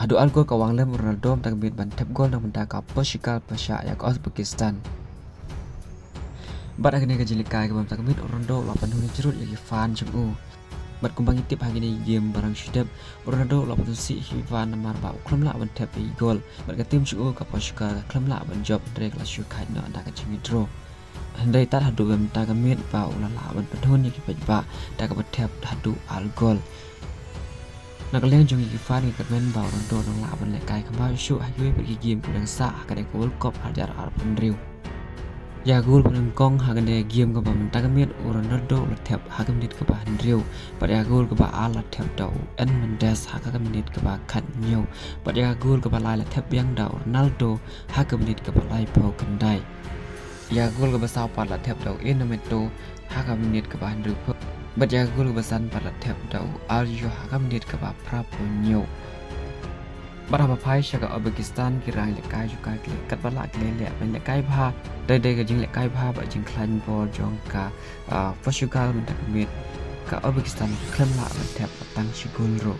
Adu al gol kawang lem Ronaldo tak mit ban tap gol nang benda ka Portugal pasya ya ka Uzbekistan. Bat agni ka jilikai ka bam tak mit Ronaldo lapan huni jerut lagi fan jemu. Bat kumbang itip hagini game barang syidab Ronaldo lapan si Ivan namar ba uklam la ban tap gol. Bat ka tim jemu ka Portugal klam la ban job drek la syu khai na ka jimi draw. Handai tat hadu bam tak mit ba ulala ban penhun ki ba tak ka tap hadu al gol. Nak liang jong Ivan ki men ba Ronaldo nang la ban le kai kembali syu hayu pergi game kudang sa ka de World Cup hajar ar pendriu. Ya gol penang kong hagan de game ka ba mentagamet Ronaldo la tap hagan menit ka ba handriu pada gol ka ba ala tap dau en Mendes hagan menit ka ba khat nyau pada gol ka ba lai la tap yang dau Ronaldo hagan menit ka ba lai pau kendai ya gol ka ba sau pat la tap dau en Meto hagan menit ka ba handriu pada gol ka ba san pat la tap dau Aljo hagan menit ka ba prapo nyau Barang apa syaga Uzbekistan kirang lekai juga kat balak lelek ban lekai bha dai ka jing lekai bha ba jing klan bol jong ka Portugal mentak mit ka Uzbekistan klam la ban tap tang sigul ro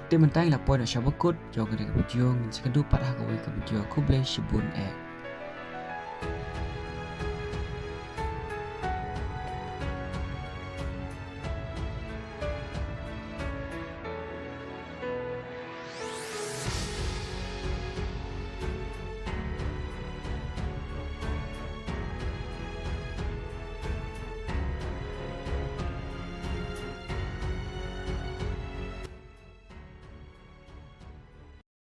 tim mentang la poin syabakut jong ka bujung sekedu pat ha ka kuble sibun